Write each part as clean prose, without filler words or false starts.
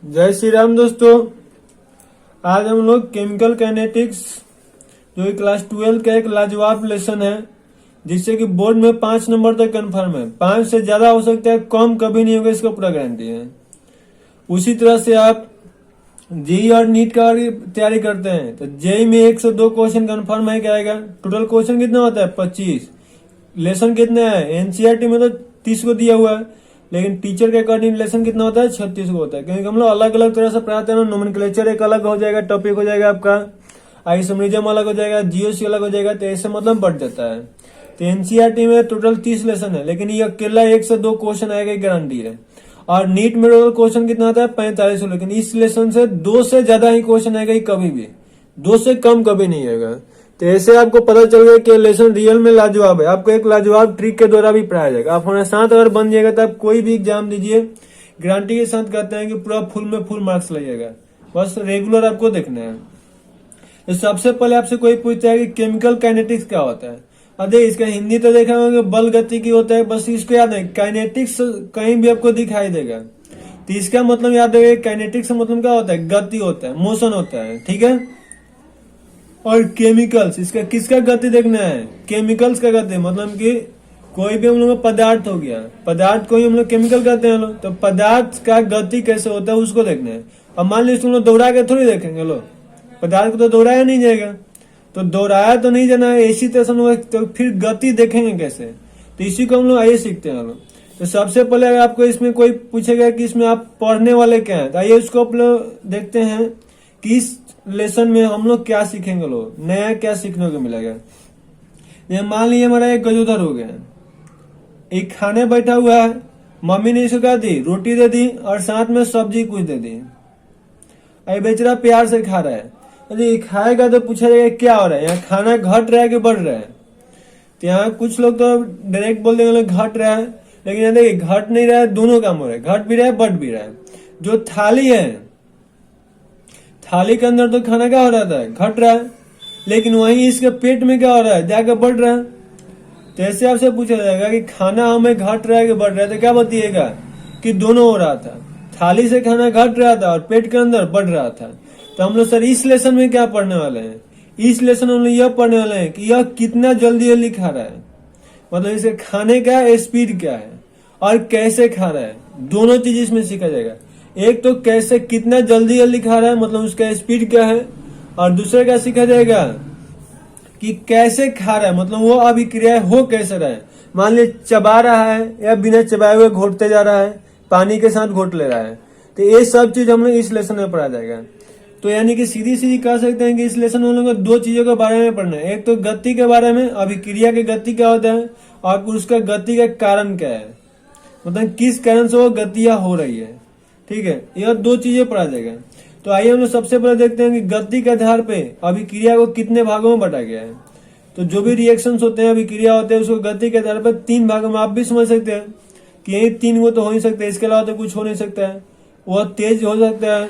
जय श्री राम दोस्तों। आज हम लोग केमिकल काइनेटिक्स जो क्लास 12 का एक लाजवाब लेसन है, जिससे कि बोर्ड में 5 नंबर तक कंफर्म है। 5 से ज्यादा हो सकता है, कम कभी नहीं होगा, इसका पूरा गारंटी है। उसी तरह से आप जेई और नीट का तैयारी करते हैं तो जेई में 1 से 2 क्वेश्चन कंफर्म है क्या आएगा। टोटल क्वेश्चन कितना होता है? 25। लेसन कितना है? एनसीईआरटी में तो 30 को दिया हुआ है, लेकिन टीचर के अकॉर्डिंग लेसन कितना होता है? 36 को होता है, क्योंकि हम लोग अलग अलग तरह से पढ़ाते हैं। नोमेनक्लेचर एक अलग हो जाएगा, टॉपिक हो जाएगा आपका, आइसोमरिज्म अलग हो जाएगा, जीओसी अलग हो जाएगा, तो ऐसे मतलब बढ़ जाता है। तो एनसीईआरटी में टोटल 30 लेसन है, लेकिन ये अकेला 1 से 2 क्वेश्चन आएगा, गारंटी है। और नीट में टोटल क्वेश्चन कितना आता है? 45, लेकिन इस लेसन से 2 से ज्यादा ही क्वेश्चन आएगा, कभी भी 2 से कम कभी नहीं आएगा। तो ऐसे आपको पता चल गया कि लेसन रियल में लाजवाब है। आपको एक लाजवाब ट्रिक के द्वारा भी पढ़ाया जाएगा। आप हमारे साथ अगर बन जाएगा तो आप कोई भी एग्जाम दीजिए, गारंटी के साथ कहते हैं कि पूरा फुल में फुल मार्क्स लगेगा। बस रेगुलर आपको देखना है। तो सबसे पहले आपसे कोई पूछता है कि केमिकल काइनेटिक्स क्या होता है। अरे इसका हिंदी तो देखा होगा, बल गति की होता है, बस इसको याद है। काइनेटिक्स कहीं भी आपको दिखाई देगा तो इसका मतलब याद है। काइनेटिक्स का मतलब क्या होता है? गति होता है, मोशन होता है, ठीक है। और केमिकल्स, इसका किसका गति देखना है? केमिकल्स का गति, मतलब कि कोई भी हम लोग का पदार्थ हो गया, पदार्थ को ही हम लोग केमिकल कहते हैं लोग। तो पदार्थ का गति कैसे होता है उसको देखना है। अब मान लीजिए तुम लोग दौड़ा के थोड़ी देखेंगे लोग, पदार्थ को तो दौड़ाया नहीं जाएगा, तो दौड़ाया तो नहीं जाना है, इसी तरह से तो फिर गति देखेंगे कैसे? तो इसी को हम लोग आइए सीखते हैं लोग। तो सबसे पहले अगर आपको इसमें कोई पूछेगा कि इसमें आप पढ़ने वाले क्या है, तो आइए उसको आप लोग देखते हैं कि इस लेसन में हम लोग क्या सीखेंगे, लोग नया क्या सीखने को मिलेगा। ये मान लीजिए हमारा एक गजूधर हो गया, एक खाने बैठा हुआ है, मम्मी ने इसको क्या दी? रोटी दे दी और साथ में सब्जी कुछ दे दी। अरे बेचारा प्यार से खा रहा है। यदि खाएगा तो पूछा जाएगा क्या हो रहा है, यहाँ खाना घट रहा है कि बढ़ रहा है? तो यहाँ कुछ लोग तो डायरेक्ट बोल देंगे घट रहा है, लेकिन यहाँ देखिए घट नहीं रहा है, दोनों काम हो रहा है, घट भी रहा है बढ़ भी रहा है। जो थाली है, थाली के अंदर तो खाना क्या हो रहा था? घट रहा है, लेकिन वहीं इसके पेट में क्या हो रहा है? जाकर बढ़ रहा है। तो ऐसे आपसे पूछा जाएगा कि खाना हमें घट रहा है कि बढ़ रहा है, तो क्या बताइएगा कि दोनों हो रहा था। थाली से खाना घट रहा था और पेट के अंदर बढ़ रहा था। तो हम लोग सर इस लेसन में क्या पढ़ने वाले हैं? इस लेसन में हम लोग यह पढ़ने वाले हैं कि यह कितना जल्दी जल्दी खा रहा है, मतलब इसे खाने का स्पीड क्या है और कैसे खा रहा है। दोनों चीज इसमें सीखा जाएगा। एक तो कैसे, कितना जल्दी जल्दी खा रहा है, मतलब उसका स्पीड क्या है, और दूसरा क्या सीखा जाएगा कि कैसे खा रहा है, मतलब वो अभिक्रिया हो कैसे रहा है। मान लीजिए चबा रहा है या बिना चबाए हुए घोटते जा रहा है, पानी के साथ घोट ले रहा है। तो ये सब चीज हम लोग इस लेसन में पढ़ा जाएगा। तो यानी कि सीधी सीधी कह सकते हैं कि इस लेसन में हम लोग को 2 चीजों के बारे में पढ़ना है। एक तो गति के बारे में, अभिक्रिया की गति क्या होता है, और उसका गति का कारण क्या है, मतलब किस कारण से वो गतियां हो रही है, ठीक है। यह 2 चीजें पढ़ा जाएगा। तो आइए हम लोग सबसे पहले देखते हैं कि गति के आधार पे अभिक्रिया को कितने भागों में बांटा गया है। तो जो भी रिएक्शंस होते हैं, अभिक्रिया होते हैं, उसको गति के आधार पर 3 भागों में आप भी समझ सकते हैं कि यही 3 वो तो हो नहीं सकते, इसके अलावा तो कुछ हो नहीं सकता है। वह तेज हो सकता है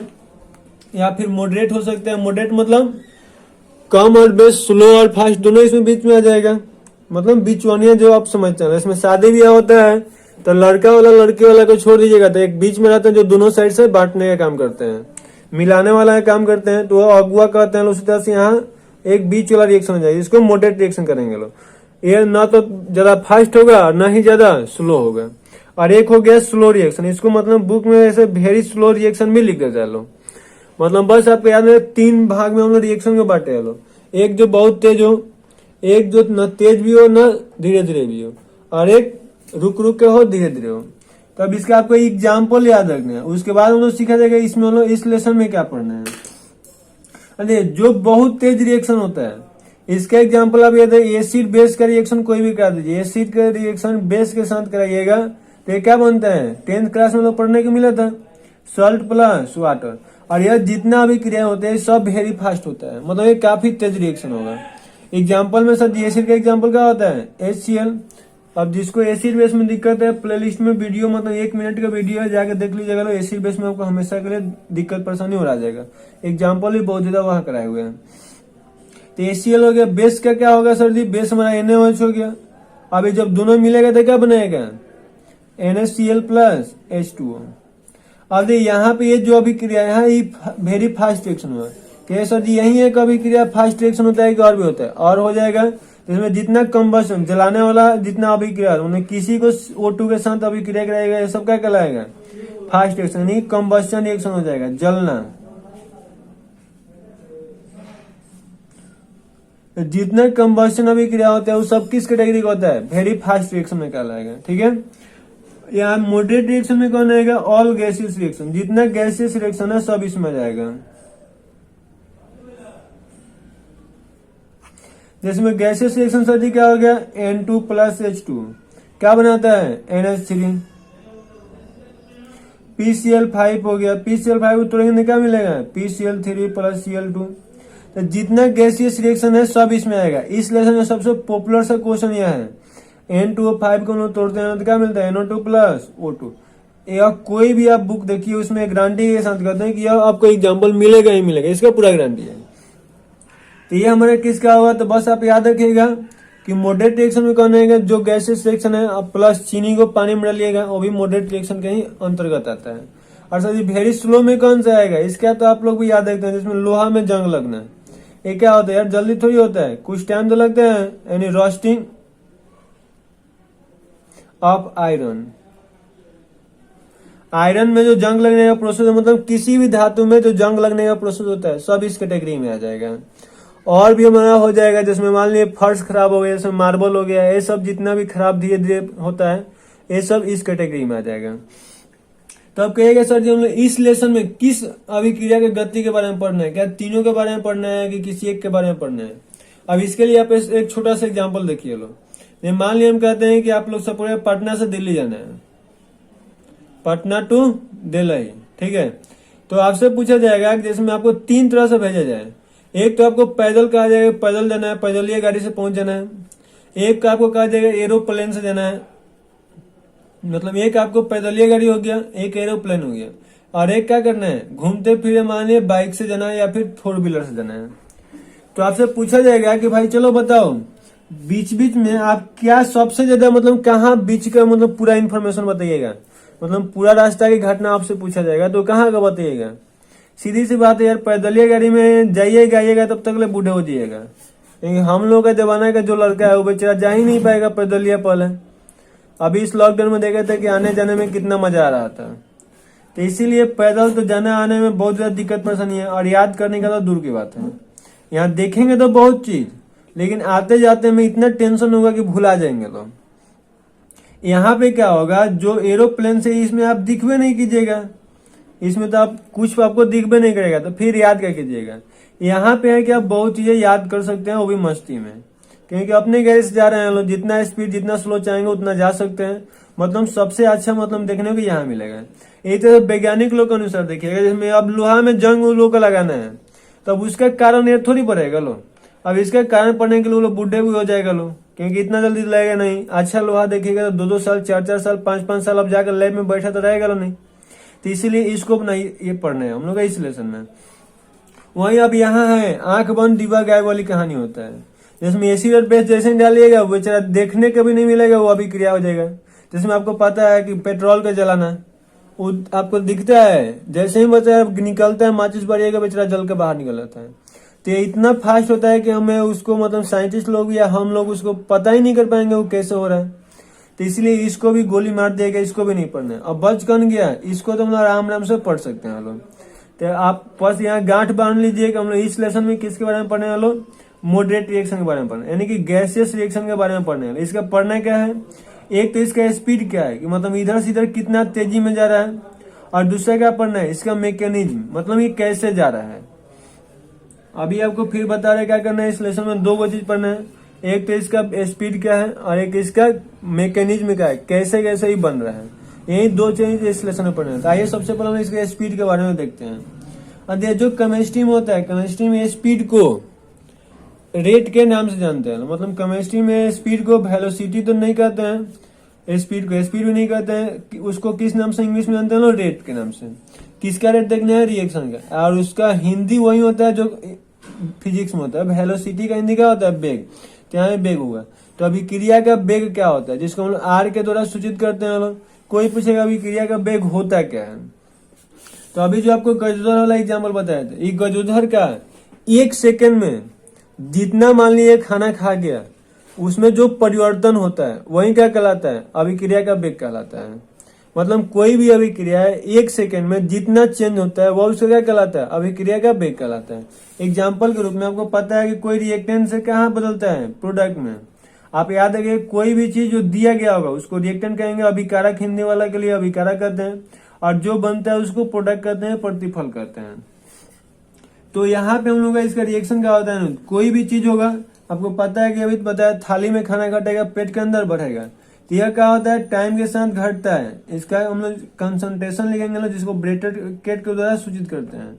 या फिर मॉडरेट हो सकता है। मॉडरेट मतलब कम और बेस, स्लो और फास्ट दोनों इसमें बीच में आ जाएगा, मतलब बीचवानिया जो आप समझते हैं। इसमें शादी ब्याह होता है तो लड़का वाला लड़के वाला को छोड़ दीजिएगा, तो एक बीच में रहते हैं जो दोनों साइड से बांटने का काम करते हैं, मिलाने वाला काम करते हैं, तो वो अगुआ कहते हैं। उसी तरह से यहाँ एक बीच वाला रिएक्शन हो जाएगा, इसको मॉडरेट रिएक्शन करेंगे लोग। ये ना तो ज्यादा फास्ट होगा ना ही ज्यादा स्लो होगा। और एक हो गया स्लो रिएक्शन, इसको मतलब बुक में ऐसे वेरी स्लो रिएक्शन भी लिख देते हैं लोग। मतलब बस आपको याद है 3 भाग में हम लोग रिएक्शन को बांटे हैं लोग। एक जो बहुत तेज हो, एक जो न तेज भी हो न धीरे धीरे भी हो, और एक रुक रुक के हो, धीरे धीरे हो। तो अब इसका आपको एग्जाम्पल याद रखना है। उसके बाद हम लोग सीखा जाएगा इसमें हम लोग इस लेसन में क्या पढ़ना है। अरे जो बहुत तेज रिएक्शन होता है, इसका एग्जाम्पल आप याद है, एसिड बेस का रिएक्शन कोई भी करा दीजिए, एसिड का रिएक्शन बेस के साथ कराइएगा तो ये क्या बनता है? 10th क्लास में लोग पढ़ने को मिला था, सॉल्ट प्लस वाटर। और यह जितना भी क्रिया होते हैं सब वेरी फास्ट होता है, मतलब ये काफी तेज रिएक्शन होगा। एग्जाम्पल में सर एसिड का एग्जाम्पल क्या होता है? HCl। अब जिसको एसिड बेस में दिक्कत है, प्लेलिस्ट में वीडियो, मतलब 1 मिनट का वीडियो है, जाके देख लीजिएगा। लो एसिड बेस में आपको हमेशा के लिए दिक्कत परेशानी हो जाएगा। एग्जाम्पल भी बहुत ज्यादा वहां कराए हुए हैं। तो HCl हो गया। बेस का क्या होगा सर जी? बेस हमारा NaOH हो गया। अभी जब दोनों मिलेगा तो क्या बनेगा? NaCl plus H2O। अब देखिए यहाँ पे ये जो अभिक्रिया है ये वेरी फास्ट रिएक्शन हुआ कि सर जी यही एक अभिक्रिया फास्ट रिएक्शन होता है कि और भी होता है, और हो जाएगा। इसमें जितना कंबशन जलाने वाला जितना अभिक्रिया उन्हें किसी को O2 के साथ अभिक्रिया कराएगा, ये सब क्या कहलाएगा? फास्ट रिएक्शन, नहीं कंबशन रिएक्शन हो जाएगा, जलना। जितना कंबशन अभिक्रिया होता है वो सब किस कैटेगरी का होता है? वेरी फास्ट रिएक्शन में कहलाएगा। ठीक है, यहाँ मॉडरेट रिएक्शन में कौन आएगा? ऑल गैसियस रिएक्शन, जितना गैसियस रिएक्शन है सब इसमें जाएगा। जिसमें गैसियस रिएक्शन सर जी क्या हो गया? N2 प्लस H2 क्या बनाता है? NH3। PCl5 हो गया, PCl5 को तोड़ेंगे क्या मिलेगा? PCl3 plus Cl2। तो जितना गैसियस रिएक्शन है सब इसमें आएगा। इस लेसन में सबसे पॉपुलर सा क्वेश्चन यह है, N2O5 को हम लोग तोड़ते हैं तो क्या मिलता है? NO2 plus O2। या कोई भी आप बुक देखिए उसमें गारंटी के साथ कहते हैं कि यह आपको एग्जाम्पल मिलेगा ही मिलेगा, इसका पूरा गारंटी है। तो ये हमारे किसका होगा? तो बस आप याद रखिएगा कि मॉडरेट रिएक्शन में कौन आएगा? जो गैसियस रिएक्शन है, आप प्लस चीनी को पानी में डालिएगा वो भी मॉडरेट रिएक्शन के ही अंतर्गत आता है। और सर जी वेरी स्लो में कौन सा आएगा? इसका तो आप लोग भी याद रखते हैं, जिसमें लोहा में जंग लगना। ये क्या होता है यार? जल्दी थोड़ी होता है, कुछ टाइम तो लगता है, यानी रोस्टिंग ऑफ आयरन। आयरन में जो जंग लगने का प्रोसेस है, मतलब किसी भी धातु में जो जंग लगने का प्रोसेस होता है सब इस कैटेगरी में आ जाएगा। और भी हमारा हो जाएगा, जिसमें मान लीजिए फर्श खराब हो गया, जैसे मार्बल हो गया, ये सब जितना भी खराब धीरे धीरे होता है ये सब इस कैटेगरी में आ जाएगा। तो अब कहिएगा सर जी हम लोग इस लेसन में किस अभिक्रिया के गति के बारे में पढ़ना है? क्या तीनों के बारे में पढ़ना है कि किसी एक के बारे में पढ़ना है? अब इसके लिए आप एक छोटा सा एग्जाम्पल देखिए लो। मान लिया हम कहते हैं कि आप लोग सब पटना से दिल्ली जाना है, पटना टू दिल्ली, ठीक है। तो आपसे पूछा जाएगा कि जैसे में आपको 3 तरह से भेजा जाए। एक तो आपको पैदल कहा जाएगा, पैदल जाना है, पैदलिया गाड़ी से पहुंच जाना है। एक का आपको कहा जाएगा एरोप्लेन से जाना है, मतलब एक आपको पैदलिया गाड़ी हो गया, एक एरोप्लेन हो गया। और एक क्या करना है? घूमते फिरे मान लिया बाइक से जाना है या फिर 4 व्हीलर से जाना है। तो आपसे पूछा जाएगा कि भाई चलो बताओ बीच बीच में आप क्या सबसे ज्यादा मतलब कहाँ बीच का मतलब पूरा इन्फॉर्मेशन बताइएगा, मतलब पूरा रास्ता की घटना आपसे पूछा जाएगा तो कहाँ का बताइएगा। सीधी सी बात है यार, पैदलिया गाड़ी में जाइएगा तब तक ले बूढ़े हो जाइएगा। क्योंकि हम लोग का जमाना का जो लड़का है वो बेचारा जा ही नहीं पाएगा पैदलिया पहले। अभी इस लॉकडाउन में देखा था कि आने जाने में कितना मजा आ रहा था। तो इसीलिए पैदल तो जाने आने में बहुत ज्यादा दिक्कत परेशानी है, और याद करने का तो दूर की बात है। यहाँ देखेंगे तो बहुत चीज, लेकिन आते जाते में इतना टेंशन होगा कि भुला जाएंगे लोग। यहाँ पे क्या होगा, जो एरोप्लेन से इसमें आप दिखबे नहीं कीजिएगा, इसमें तो आप कुछ आपको दिखबे नहीं करेगा, तो फिर याद क्या कीजिएगा। यहाँ पे है कि आप बहुत चीजें याद कर सकते हैं, वो भी मस्ती में, क्योंकि अपने गाड़ी से जा रहे हैं लोग, जितना स्पीड जितना स्लो चाहेंगे उतना जा सकते हैं। मतलब सबसे अच्छा मतलब देखने को यहाँ मिलेगा। यही तरह वैज्ञानिक लोग के अनुसार देखिएगा, जिसमें अब लोहा में जंग लोग का लगाना है, तब उसका कारण ये थोड़ी पड़ेगा लोग। अब इसका कारण पड़ने के लिए लोग बूढ़े भी हो जाएगा लोग, क्योंकि इतना जल्दी लगेगा नहीं। अच्छा लोहा देखेगा तो 2-2 साल 4-4 साल 5-5 साल अब जाकर लैब में बैठा तो रहेगा नहीं। तो इसीलिए इसको नहीं ये पढ़ना है हम लोग इस लेसन में। वही अब यहाँ है आंख बंद डिब्बा गायब वाली कहानी होता है, जिसमें एसिड बेस जैसे डालिएगा वो बेचारा देखने का भी नहीं मिलेगा, वो अभी क्रिया हो जाएगा। जिसमें आपको पता है कि पेट्रोल का जलाना वो आपको दिखता है, जैसे ही बेचारा निकलता है माचिस बढ़िएगा बेचारा जल के बाहर निकल जाता है। तो ये इतना फास्ट होता है कि हमें उसको मतलब साइंटिस्ट लोग या हम लोग उसको पता ही नहीं कर पाएंगे वो कैसे हो रहा है। तो इसलिए इसको भी गोली मार देगा, इसको भी नहीं पढ़ना है। अब बच कौन गया, इसको तो हम लोग आराम से पढ़ सकते हैं लोग। तो आप बस यहाँ गांठ बांध लीजिए कि हम लोग इस लेसन में किसके बारे में पढ़ने वालों, मॉडरेट रिएक्शन के बारे में पढ़ना, यानी कि गैसियस रिएक्शन के बारे में पढ़ने वाले। इसका पढ़ना क्या है, एक तो इसका स्पीड क्या है कि मतलब इधर से इधर कितना तेजी में जा रहा है, और दूसरा क्या पढ़ना है इसका मैकेनिज्म, मतलब ये कैसे जा रहा है। अभी आपको फिर बता रहे क्या करना है, इस लेसन में 2 चीज पढ़ना है। एक तो इसका स्पीड क्या है और एक इसका मैकेनिज्म क्या है, कैसे कैसे ही बन रहा है। यही 2 चीज इस लेसन में पढ़ना है। तो आइए सबसे पहले हम इसके स्पीड के बारे में देखते हैं। और जो केमिस्ट्री में होता है, केमिस्ट्री में स्पीड को रेट के नाम से जानते हैं, मतलब केमिस्ट्री में स्पीड को वेलोसिटी तो नहीं कहते हैं, स्पीड को स्पीड भी नहीं कहते हैं, उसको किस नाम से इंग्लिश में जानते हैं लोग, रेट के नाम से। किसका रेट देखना है, रिएक्शन का। और उसका हिंदी वही होता है जो फिजिक्स में होता है, वेलोसिटी का हिंदी क्या होता है, वेग। क्या है, वेग हुआ। तो अभी क्रिया का वेग क्या होता है, जिसको हम लोग आर के द्वारा सूचित करते हैं लोग। कोई पूछेगा अभी क्रिया का वेग होता क्या है, तो अभी जो आपको गजोदर वाला एग्जाम्पल बताया था, ये गजोदर का 1 सेकेंड में जितना मान लीजिए खाना खा गया, उसमें जो परिवर्तन होता है वही क्या कहलाता है, अभिक्रिया का वेग कहलाता है। मतलब कोई भी अभिक्रिया है 1 सेकेंड में जितना चेंज होता है वो उसका क्या कहलाता है, अभिक्रिया का वेग कहलाता है। एग्जाम्पल के रूप में आपको पता है कि कोई रिएक्टेंट से कहाँ बदलता है, प्रोडक्ट में। आप याद रखिए, कोई भी चीज जो दिया गया होगा उसको रिएक्टेंट कहेंगे, अभिकारक हिंदी वाला के लिए अभिकारक कहते हैं, और जो बनता है उसको प्रोडक्ट कहते हैं, प्रतिफल कहते हैं। तो यहाँ पे हम लोग का इसका रिएक्शन क्या होता है, कोई भी चीज होगा, आपको पता है कि अभी बताया थाली में खाना घटेगा, पेट के अंदर बढ़ेगा, तो यह क्या होता है, टाइम के साथ घटता है। इसका हम लोग कंसंट्रेशन लिखेंगे, जिसको ब्रेकेट के द्वारा सूचित करते हैं।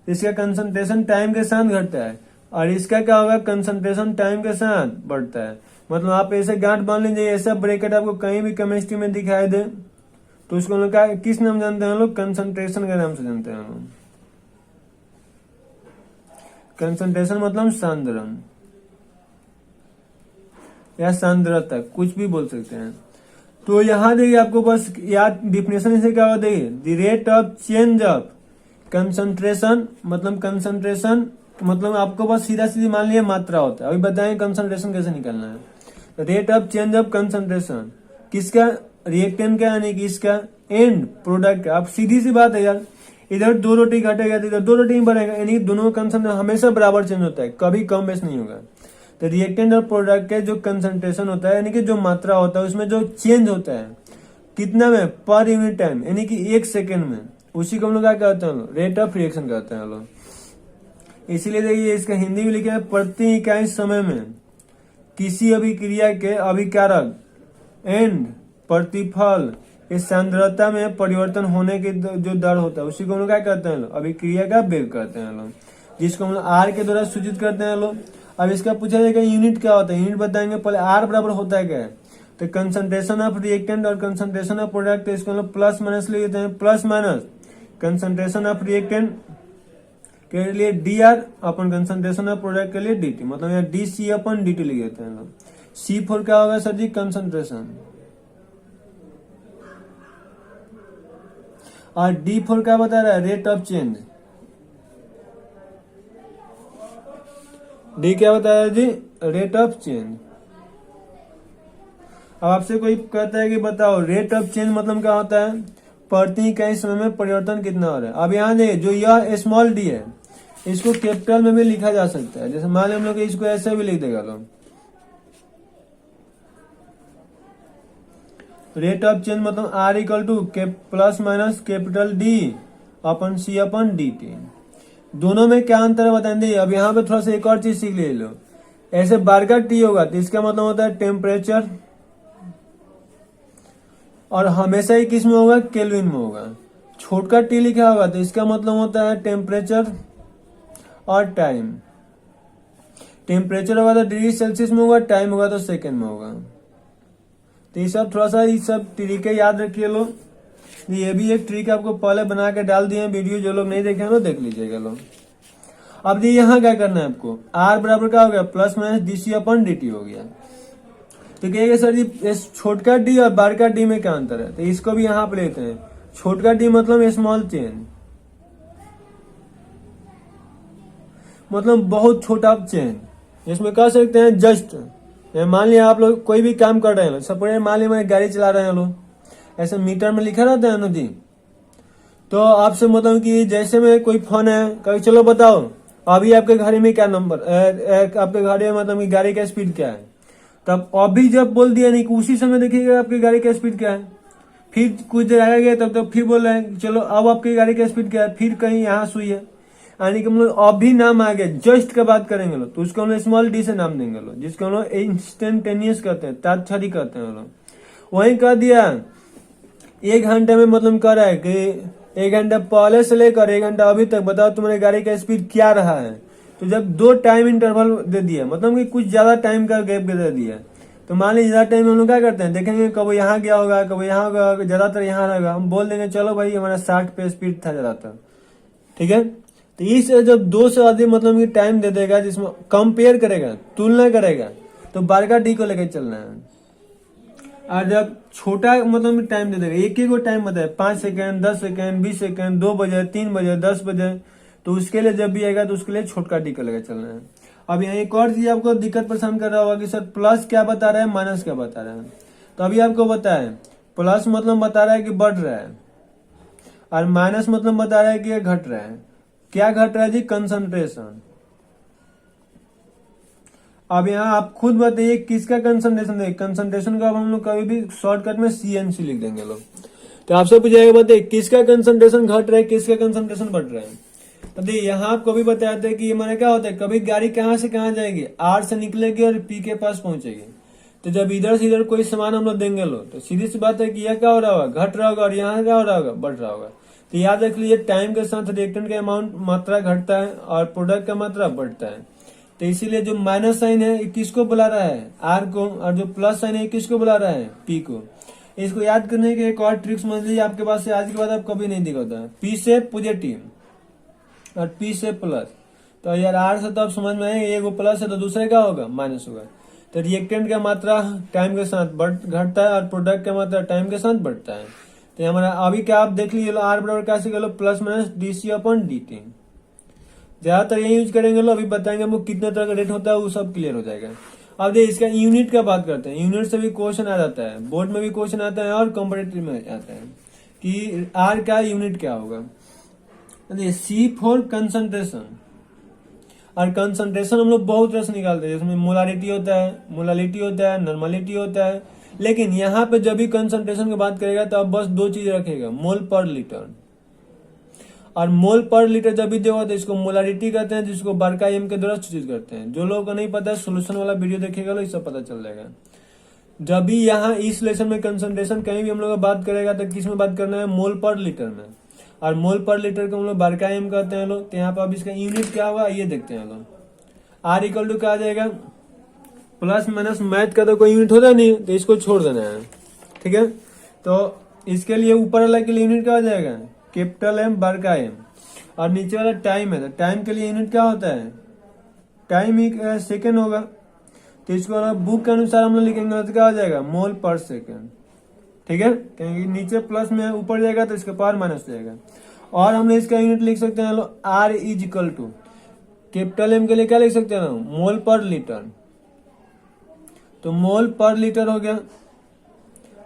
इसका कंसंट्रेशन टाइम के साथ घटता है, और इसका क्या होगा, कंसंट्रेशन टाइम के साथ बढ़ता है। मतलब आप ऐसे गांठ बांध लीजिए, ऐसा ब्रेकेट आपको कहीं भी केमिस्ट्री में दिखाई दे तो उसको हम लोग किस नाम जानते हैं, लोग कंसंट्रेशन के नाम से जानते हैं। लोग कंसंट्रेशन मतलब सांद्रण या सांद्रता, कुछ भी बोल सकते हैं। तो यहाँ देखिए आपको बस याद डिफिनेशन इसे क्या होता है, the rate of change of concentration, मतलब कंसंट्रेशन मतलब आपको बस सीधा सीधी मान लिया मात्रा होता है। अभी बताएं कंसंट्रेशन कैसे निकालना है। Rate of change of concentration किसका, रिएक्टेंट का, यानी कि इसका एंड प्रोडक्ट का। अब सीधी सी बात है यार, इधर 2 रोटी घटेगा तो इधर 2 रोटी ही बढ़ेगा, यानी दोनों कंसंट्रेशन हमेशा बराबर चेंज होता है, कभी कम बेस नहीं होगा। तो रिएक्टेंट और प्रोडक्ट के जो कंसंट्रेशन होता है, यानी कि जो मात्रा होता है, उसमें जो चेंज होता है कितना में, पर यूनिट टाइम, यानी कि 1 सेकेंड में, उसी को हम लोग क्या कहते हैं, रेट ऑफ रिएक्शन कहते हैं लोग। इसीलिए देखिए इसका हिंदी में लिखा है, प्रति इकाई समय में किसी अभिक्रिया के अभिकारक एंड प्रतिफल इस सांद्रता में परिवर्तन होने के जो दर होता है, उसी को हम लोग क्या कहते हैं, अभिक्रिया का वेग कहते हैं लोग, जिसको हम लोग आर के द्वारा सूचित करते हैं लोग। अब इसका पूछा जाएगा यूनिट क्या होता है, यूनिट बताएंगे। पहले आर बराबर होता है क्या है, तो कंसंट्रेशन ऑफ रिएक्टेंट और कंसंट्रेशन ऑफ प्रोडक्ट, इसको हम लोग प्लस माइनस ले लेते हैं। Plus minus concentration of reactant के लिए D R upon concentration of product के लिए डी टी, मतलब यहाँ D C upon D T लिख देते हैं लोग। C4 क्या होगा सर जी, कंसंट्रेशन, और D4 क्या बता रहा है, रेट ऑफ चेंज। डी क्या बता रहा है जी, रेट ऑफ चेंज। अब आपसे कोई कहता है कि बताओ रेट ऑफ चेंज मतलब क्या होता है, प्रति इकाई समय में परिवर्तन कितना हो रहा है। अब यहाँ देखिए, जो यह स्मॉल डी है इसको कैपिटल में भी लिखा जा सकता है। जैसे मान लो हम लोग इसको ऐसे भी लिख देगा लोग, रेट ऑफ चेंज मतलब R equal to plus minus capital D upon C upon D T. दोनों में क्या अंतर है बताएंगे। अब यहाँ पे थोड़ा सा एक और चीज सीख ले लो, ऐसे बार का टी होगा तो इसका मतलब होता है टेम्परेचर, और हमेशा ही किस में होगा, केल्विन में होगा। छोटा टी लिखा होगा तो इसका मतलब होता है टेम्परेचर और टाइम। टेम्परेचर होगा तो डिग्री सेल्सियस में होगा, टाइम होगा तो सेकेंड में होगा। तो ये सब थोड़ा सा ये सब तरीके याद रखिए लोग। ये भी एक ट्रिक आपको पहले बना के डाल दिए वीडियो, जो लोग नहीं देखे हैं वो देख लीजिएगा लोग। अब देखिए यहाँ क्या करना है आपको, आर बराबर क्या हो गया, plus minus D C upon D T हो गया। तो कहिएगा सर जी इस छोटका डी और बारका डी में क्या अंतर है, तो इसको भी यहाँ पे लेते हैं। छोटका डी मतलब स्मॉल चेंज, मतलब बहुत छोटा चेंज। इसमें कह सकते हैं जस्ट, मान लिया आप लोग कोई भी काम कर रहे हैं, सपोज मान लिया मैं गाड़ी चला रहे हैं लोग, ऐसे मीटर में लिखा रहता है ना जी, तो आपसे मतलब कि जैसे में कोई फोन है, कभी चलो बताओ अभी आपके गाड़ी में क्या नंबर, आपके गाड़ी में मतलब कि गाड़ी का स्पीड क्या है, तब अभी जब बोल दिया नहीं कि उसी समय देखिएगा आपकी गाड़ी का स्पीड क्या है। फिर कुछ देर आगे गया तब तो फिर बोल रहे हैं चलो अब आपकी गाड़ी का स्पीड क्या है, फिर कहीं यहाँ सुई है, यानी कि हम लोग अभी नाम आ गया, जस्ट का बात करेंगे लोग तो उसको हम लोग स्मॉल डी से नाम देंगे लोग, जिसको हम लोग इंस्टेंटेनियस कहते हैं, तात्क्षणिक कहते हैं लोग। वही कह दिया 1 घंटे में मतलब कह रहा है कि 1 घंटा पहले से लेकर 1 घंटा अभी तक बताओ तुम्हारी गाड़ी का स्पीड क्या रहा है। तो जब 2 टाइम इंटरवल दे दिया, मतलब कि कुछ ज्यादा टाइम का गैप दे दिया, तो मान लीजिए ज्यादा टाइम में हम लोग क्या करते हैं, देखेंगे कब यहाँ गया होगा, कब यहाँ होगा, ज्यादातर यहाँ रहेगा, हम बोल देंगे चलो भाई हमारा 60 पे स्पीड था ज्यादातर, ठीक है। तो इस जब 2 से अधिक मतलब कि टाइम दे देगा, जिसमें कंपेयर करेगा, तुलना करेगा, तो बारका डी को लेकर चलना है। और जब छोटा मतलब टाइम दे देगा, एक को टाइम बताए 5 सेकंड, 10 सेकंड, 20 सेकंड, 2 बजे, 3 बजे, 10 बजे, तो उसके लिए जब भी आएगा तो उसके लिए छोटका टिका लगा चलना है। अब यहाँ एक और चीज आपको दिक्कत परेशान कर रहा होगा कि सर प्लस क्या बता रहा है, माइनस क्या बता रहा है। तो अभी आपको बता है प्लस मतलब बता रहा है कि बढ़ रहा है, और माइनस मतलब बता रहा है कि घट रहा है। क्या घट रहा है जी? कंसंट्रेशन। अब यहाँ आप खुद बताइए किसका कंसंट्रेशन है। कंसंट्रेशन को अब हम लोग कभी भी शॉर्टकट में CNC लिख देंगे लोग। तो आपसे पूछेगा बताइए किसका कंसंट्रेशन घट रहा है, किसका कंसंट्रेशन बढ़ रहा है। तो देखिए यहाँ आपको भी बताते हैं कि ये माने क्या होता है, कभी गाड़ी कहाँ से कहाँ जाएगी, R से निकलेगी और P के पास पहुंचेगी। तो जब इधर से इधर कोई सामान हम लोग देंगे लोग, तो सीधी सी बात है कि यह क्या हो रहा होगा, घट रहा होगा, और यहाँ क्या हो रहा होगा, बढ़ रहा होगा। तो याद रख लीजिए टाइम के साथ रिएक्टेंट का अमाउंट मात्रा घटता है और प्रोडक्ट का मात्रा बढ़ता है। तो इसीलिए जो माइनस साइन है किसको बुला रहा है, R को, और जो प्लस साइन है किसको बुला रहा है, P को। इसको याद करने की एक और ट्रिक समझ लीजिए, आपके पास से आज के बाद आप कभी नहीं दिखाता। P से पॉजिटिव और P से प्लस, तो यार R से तो आप समझ में आएंगे, एक प्लस है तो दूसरे का होगा माइनस होगा। तो रिएक्टेंट का मात्रा टाइम के साथ घटता है और प्रोडक्ट का मात्रा टाइम के साथ बढ़ता है। तो हमारा अभी क्या आप देख लीजिए R बराबर कैसे कर लो, प्लस माइनस dc/dt। ज्यादातर ये यूज करेंगे लोग, अभी बताएंगे हमको कितने तरह का रेट होता है, वो सब क्लियर हो जाएगा। अब देखिए इसका यूनिट का बात करते हैं। यूनिट से भी क्वेश्चन आ जाता है, बोर्ड में भी क्वेश्चन आता है और कॉम्पिटिटिव में आता है कि R का यूनिट क्या होगा। C फॉर कंसंट्रेशन, और कंसंट्रेशन हम लोग बहुत तरह से निकालते हैं, जिसमें मोलारिटी होता है, नॉर्मलिटी होता है। लेकिन यहाँ पे जब भी कंसंट्रेशन की बात करेगा तो अब बस दो चीज रखेगा, मोल पर लीटर। और मोल पर लीटर जब भी देगा तो इसको मोलारिटी कहते हैं, जिसको बड़का एम के द्वारा सूचित करते हैं। जो लोगों को नहीं पता है सोल्यूशन वाला वीडियो देखेगा लोग, इससे पता चल जाएगा। जब भी यहाँ इस लेसन में कंसंट्रेशन कहीं भी हम लोग बात करेगा तो किस में बात करना है, मोल पर लीटर में। और मोल पर लीटर को हम लोग बड़का एम कहते हैं लोग। तो यहाँ पर अब इसका यूनिट क्या होगा ये देखते हैं लोग। R इक्वल टू क्या आ जाएगा, प्लस माइनस मैथ का तो कोई यूनिट होता नहीं, तो इसको छोड़ देना है, ठीक है। तो इसके लिए ऊपर वाला के लिए यूनिट क्या हो जाएगा, कैपिटल M बड़का M, और नीचे वाला टाइम है, तो टाइम के लिए यूनिट क्या होता है, टाइम एक सेकेंड होगा। तो इसको बुक के अनुसार हम लोग लिखेंगे तो क्या हो जाएगा, मोल पर सेकेंड, ठीक है। क्योंकि नीचे प्लस में ऊपर जाएगा तो इसका पावर माइनस जाएगा। और हमने इसका यूनिट लिख सकते हैं R is equal to capital M के लिए क्या लिख सकते हैं, मोल पर लीटर। तो मोल पर लीटर हो गया,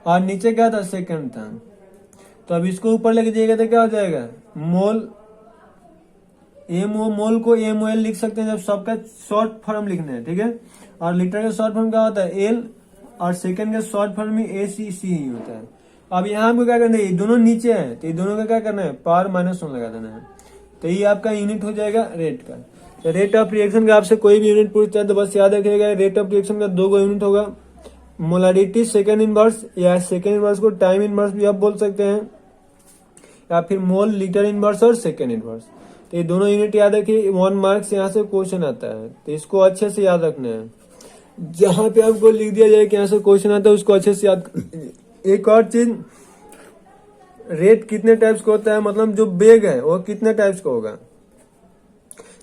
और नीचे क्या था, सेकंड था। तो अब इसको ऊपर लेके जाइएगा तो क्या हो जाएगा, मोल मोल को MOL लिख सकते हैं जब सबका शॉर्ट फॉर्म लिखना है, ठीक है। और लीटर का शॉर्ट फॉर्म क्या होता है, L, और सेकंड का शॉर्ट फॉर्म में ACC ही होता है। अब यहाँ हमको क्या करना है, ये दोनों नीचे है तो ये दोनों का क्या करना है, पावर -1 लगा देना है। तो ये आपका यूनिट हो जाएगा रेट का। तो रेट ऑफ रिएक्शन का आपसे कोई भी यूनिट पूछता है तो बस याद रखिएगा, रेट ऑफ रिएक्शन का 2 यूनिट होगा, मोलारिटी सेकेंड इनवर्स, या सेकेंड इनवर्स को टाइम इनवर्स भी आप बोल सकते हैं, या फिर मोल लीटर इनवर्स और सेकेंड इनवर्स। तो ये दोनों यूनिट याद रखिए, 1 मार्क्स यहाँ से क्वेश्चन आता है, तो इसको अच्छे से याद रखना है। जहां पे आपको लिख दिया जाए कि यहाँ से क्वेश्चन आता है उसको अच्छे से याद। एक और चीज, रेट कितने टाइप्स का होता है, मतलब जो बेग है वो कितने टाइप्स का होगा।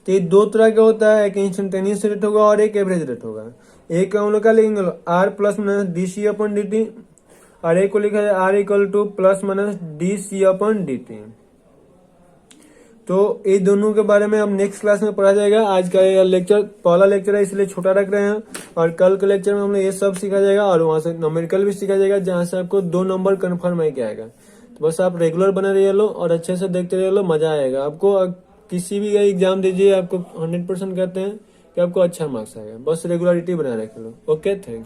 तो ये 2 तरह का होता है, एक इंस्टेंटेनियस रेट होगा और एक एवरेज रेट होगा। एक हम लोग क्या लिखेंगे, R प्लस माइनस dc/dt, और एक को लिखा है R equal to plus minus dc/dt। तो ये दोनों के बारे में अब नेक्स्ट क्लास में पढ़ा जाएगा। आज का ये लेक्चर पहला लेक्चर है इसलिए छोटा रख रहे हैं, और कल के लेक्चर में हम लोग ये सब सीखा जाएगा, और वहां से न्यूमेरिकल भी सीखा जाएगा, जहां से आपको 2 नंबर कन्फर्म है क्या आएगा। तो बस आप रेगुलर बने रहिए लो और अच्छे से देखते रहिए लो, मजा आएगा आपको। किसी भी एग्जाम दीजिए, आपको 100% कहते हैं कि आपको अच्छा मार्क्स आएगा, बस रेगुलरिटी बनाए रखे लो। Okay, thank.